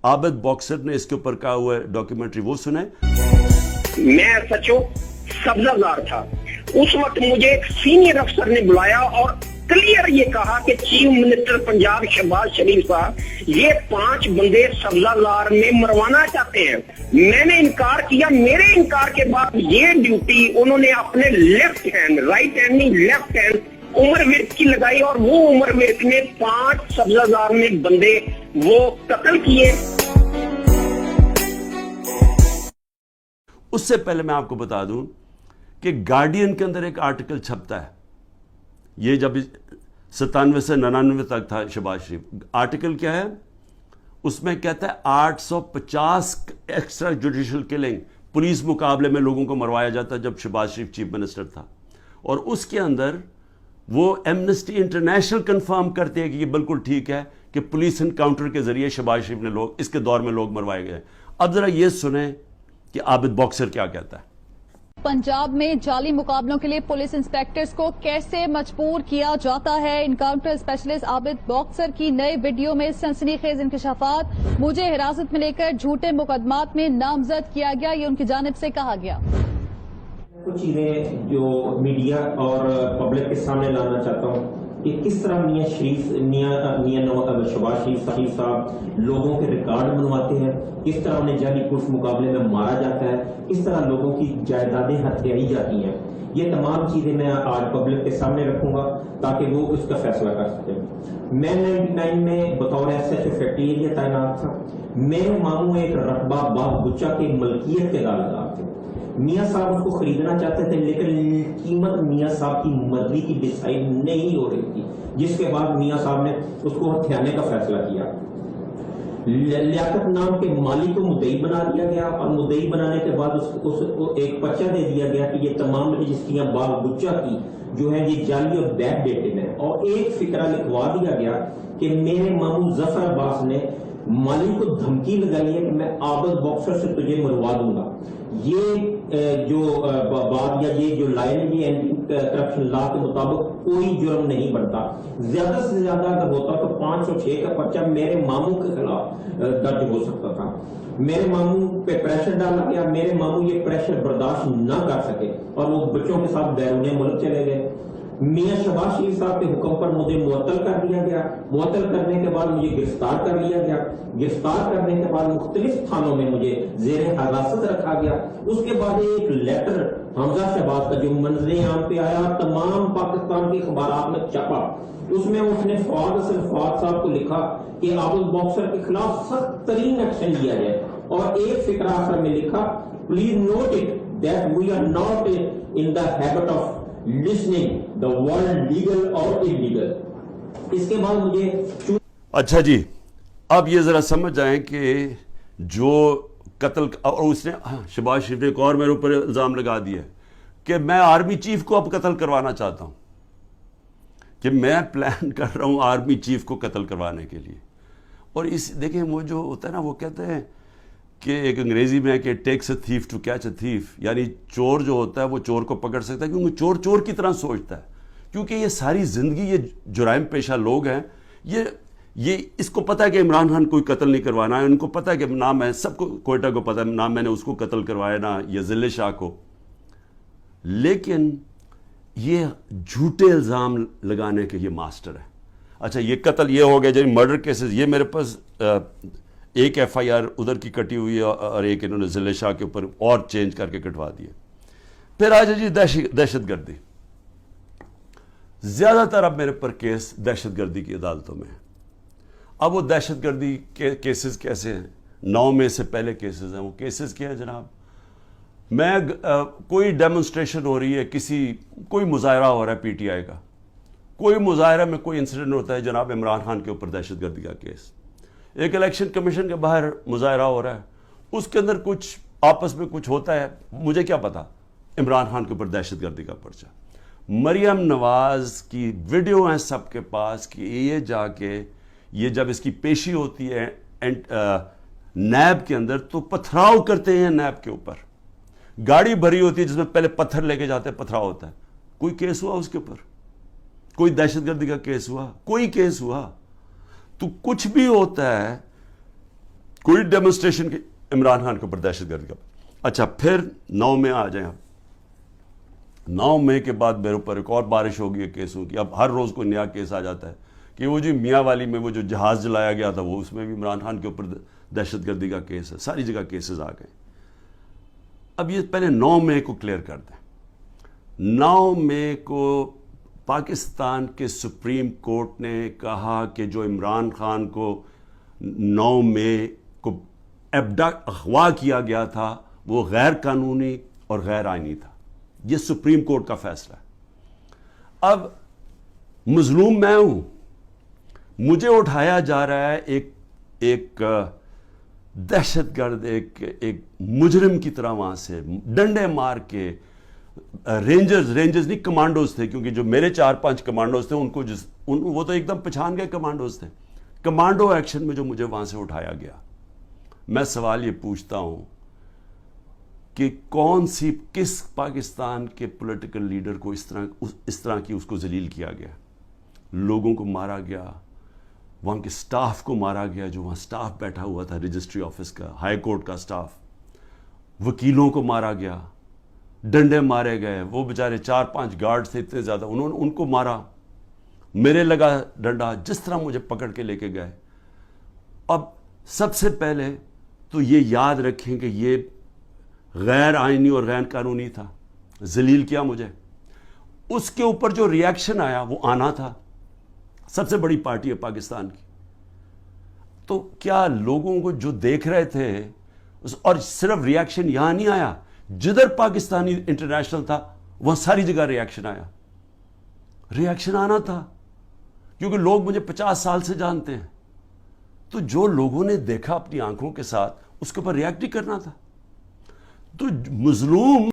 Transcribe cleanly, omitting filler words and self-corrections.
عابد boxer نے اس کے اوپر کہا ہوا ہے ڈاکیومنٹری، وہ سنیں۔ میں سچو سبزہ تھا اس وقت، مجھے ایک سینئر افسر نے بلایا اور کلیئر یہ کہا کہ چیف منسٹر پنجاب شہباز شریف صاحب یہ 5 بندے سبزہ زار میں مروانا چاہتے ہیں۔ میں نے انکار کیا، میرے انکار کے بعد یہ ڈیوٹی انہوں نے اپنے لیفٹ ہینڈ، رائٹ ہینڈ نہیں لیفٹ ہینڈ عمر ورک کی لگائی، اور وہ عمر ورک نے 5 سبزہ زار میں بندے وہ قتل کیے۔ اس سے پہلے میں آپ کو بتا دوں کہ گارڈین کے اندر ایک آرٹیکل چھپتا ہے، یہ جب 97 سے 99 تک تھا شہباز شریف، آرٹیکل کیا ہے اس میں کہتا ہے 850 ایکسٹرا جوڈیشل کلنگ پولیس مقابلے میں لوگوں کو مروایا جاتا جب شہباز شریف چیف منسٹر تھا، اور اس کے اندر وہ ایمنسٹی انٹرنیشنل کنفرم کرتے ہیں کہ یہ بالکل ٹھیک ہے کہ پولیس انکاؤنٹر کے ذریعے شہباز شریف نے لوگ اس کے دور میں لوگ مروائے گئے۔ اب ذرا یہ سنیں کہ عابد باکسر کیا کہتا ہے۔ پنجاب میں جعلی مقابلوں کے لیے پولیس انسپیکٹرز کو کیسے مجبور کیا جاتا ہے؟ انکاؤنٹر اسپیشلسٹ عابد باکسر کی نئے ویڈیو میں سنسنی خیز انکشافات، مجھے حراست میں لے کر جھوٹے مقدمات میں نامزد کیا گیا، یہ ان کی جانب سے کہا گیا۔ کچھ چیزیں جو میڈیا اور پبلک کے سامنے لانا چاہتا ہوں کہ کس طرح شہباز شریف صاحب لوگوں کے ریکارڈ بنواتے ہیں، کس طرح انہیں جعلی پولیس مقابلے میں مارا جاتا ہے، کس طرح لوگوں کی جائیدادیں ہتھیائی جاتی ہیں۔ یہ تمام چیزیں میں آج پبلک کے سامنے رکھوں گا تاکہ وہ اس کا فیصلہ کر سکیں۔ میں 99 میں بطور S H O factory area تعینات تھا۔ میرے ماموں ایک رقبہ باغ بچہ کی ملکیت کے دعویدار تھے۔ میاں صاحب اس کو خریدنا چاہتے تھے لیکن قیمت میاں صاحب کی مرضی کی ڈیسائیڈ نہیں ہو رہی تھی، جس کے بعد میاں صاحب نے اس کو ہتھیانے کا فیصلہ کیا۔ لیاقت نام کے مالی کو مدعی بنا دیا گیا، اور مدعی بنانے کے بعد اس کو ایک پرچہ دے دیا گیا کہ یہ تمام رجسٹریاں باغ بچہ کی جو ہے یہ جعلی اور بیک ڈیٹڈ ہیں، اور ایک فقرہ لکھوا دیا گیا کہ میرے ماموں ظفر عباس نے مالی کو دھمکی لگائی ہے کہ میں عابد باکسر سے تجھے مروا دوں گا۔ یہ جو بات یا یہ جو لائن ہے یہ اینٹی کرپشن لا کے مطابق کوئی جرم نہیں بنتا۔ زیادہ سے زیادہ اگر ہوتا تو 506 کا پرچہ میرے ماموں کے خلاف درج ہو سکتا تھا۔ میرے ماموں پہ پریشر ڈالا گیا، میرے ماموں یہ پریشر برداشت نہ کر سکے اور وہ بچوں کے ساتھ بیرون ملک چلے گئے۔ میاں شہباز شریف صاحب کے حکم پر مجھے معطل کر دیا گیا۔ معطل کرنے کے بعد مجھے گرفتار کر لیا گیا۔ گرفتار کرنے کے بعد مختلف تھانوں میں مجھے زیر حراست رکھا گیا۔ اس کے بعد ایک لیٹر حمزہ شہباز کا جو منظر عام پہ آیا، تمام پاکستان کے اخبارات میں چھپا، اس میں اس نے فواد حسن فواد صاحب کو لکھا کہ عابد باکسر کے خلاف سخت ترین ایکشن لیا جائے، اور ایک فقرہ آخر میں لکھا please note it that we are not in the habit of listening the word legal or illegal۔ اس کے بعد مجھے اچھا جی، اب یہ ذرا سمجھ جائیں کہ جو قتل، اور اس نے شہباز شریف نے ایک اور میرے اوپر الزام لگا دیا کہ میں آرمی چیف کو اب قتل کروانا چاہتا ہوں، کہ میں پلان کر رہا ہوں آرمی چیف کو قتل کروانے کے لیے۔ اور اس دیکھیں وہ جو ہوتا ہے نا، وہ کہتے ہیں کہ ایک انگریزی میں ہے کہ takes a thief to catch a thief, یعنی چور جو ہوتا ہے وہ چور کو پکڑ سکتا ہے کیونکہ چور چور کی طرح سوچتا ہے، کیونکہ یہ ساری زندگی یہ جرائم پیشہ لوگ ہیں، یہ اس کو پتہ ہے کہ عمران خان کوئی قتل نہیں کروانا ہے، ان کو پتہ ہے کہ نہ میں سب کو کوئٹہ کو پتہ ہے نہ میں نے اس کو قتل کروایا نہ یہ ذل شاہ کو، لیکن یہ جھوٹے الزام لگانے کے یہ ماسٹر ہے۔ اچھا یہ قتل یہ ہو گیا جب مرڈر کیسز، یہ میرے پاس ایک ایف آئی آر ادھر کی کٹی ہوئی ہے اور ایک انہوں نے ذل شاہ کے اوپر اور چینج کر کے کٹوا دیے۔ پھر آ جائے جی دہشت گردی، زیادہ تر اب میرے پر کیس دہشت گردی کی عدالتوں میں ہیں۔ اب وہ دہشت گردی کے کیسز کیسے ہیں؟ 9 میں سے پہلے کیسز ہیں، وہ کیسز کیا ہیں جناب؟ میں کوئی ڈیمونسٹریشن ہو رہی ہے، کوئی مظاہرہ ہو رہا ہے پی ٹی آئی کا، کوئی مظاہرہ میں کوئی انسیڈنٹ ہوتا ہے جناب عمران خان کے اوپر دہشت گردی کا کیس، ایک الیکشن کمیشن کے باہر مظاہرہ ہو رہا ہے، اس کے اندر کچھ آپس میں کچھ ہوتا ہے، مجھے کیا پتا، عمران خان کے اوپر دہشت گردی کا پرچہ۔ مریم نواز کی ویڈیو ہیں سب کے پاس کہ یہ جا کے یہ جب اس کی پیشی ہوتی ہے نیب کے اندر تو پتھراؤ کرتے ہیں نیب کے اوپر، گاڑی بھری ہوتی ہے جس میں پہلے پتھر لے کے جاتے ہیں، پتھراؤ ہوتا ہے۔ کوئی کیس ہوا اس کے اوپر؟ کوئی دہشت گردی کا کیس ہوا؟ کوئی کیس ہوا؟ تو کچھ بھی ہوتا ہے، کوئی ڈیمونسٹریشن کی عمران خان کے اوپر دہشت گردی کا. اچھا پھر 9 مئی آ جائیں آپ. 9 مئی کے بعد میرے اوپر ایک اور بارش ہوگی ہے کیسوں کی. اب ہر روز کوئی نیا کیس آ جاتا ہے کہ وہ جو میاں والی میں وہ جو جہاز جلایا گیا تھا وہ اس میں بھی عمران خان کے اوپر دہشت گردی کا کیس ہے. ساری جگہ کیسز آ گئے. اب یہ پہلے 9 مئی کو کلیئر کر دیں. 9 مئی کو پاکستان کے سپریم کورٹ نے کہا کہ جو عمران خان کو 9 مئی کو اغوا کیا گیا تھا وہ غیر قانونی اور غیر آئینی تھا. یہ سپریم کورٹ کا فیصلہ ہے. اب مظلوم میں ہوں, مجھے اٹھایا جا رہا ہے ایک دہشت گرد, ایک مجرم کی طرح وہاں سے ڈنڈے مار کے. رینجرز نہیں کمانڈوز تھے, کیونکہ جو میرے 4-5 کمانڈوز تھے ان کو وہ تو ایک دم پہچان گئے کمانڈوز تھے. کمانڈو ایکشن میں جو مجھے وہاں سے اٹھایا گیا, میں سوال یہ پوچھتا ہوں کہ کس پاکستان کے پولیٹیکل لیڈر کو اس طرح کی اس کو ذلیل کیا گیا. لوگوں کو مارا گیا, وہاں کے سٹاف کو مارا گیا, جو وہاں سٹاف بیٹھا ہوا تھا رجسٹری آفس کا, ہائی کورٹ کا سٹاف. وکیلوں کو مارا گیا, ڈنڈے مارے گئے. وہ بیچارے 4-5 گارڈ تھے اتنے زیادہ, انہوں نے ان کو مارا. میرے لگا ڈنڈا, جس طرح مجھے پکڑ کے لے کے گئے. اب سب سے پہلے تو یہ یاد رکھیں کہ یہ غیر آئینی اور غیر قانونی تھا, ذلیل کیا مجھے. اس کے اوپر جو ری ایکشن آیا وہ آنا تھا. سب سے بڑی پارٹی ہے پاکستان کی, تو کیا لوگوں کو جو دیکھ رہے تھے, اور صرف ری ایکشن یہاں نہیں آیا, جدھر پاکستانی انٹرنیشنل تھا وہاں ساری جگہ ری ایکشن آیا. ری ایکشن آنا تھا کیونکہ لوگ مجھے 50 سال سے جانتے ہیں. تو جو لوگوں نے دیکھا اپنی آنکھوں کے ساتھ اس کے اوپر ریئیکٹ ہی کرنا تھا. تو مظلوم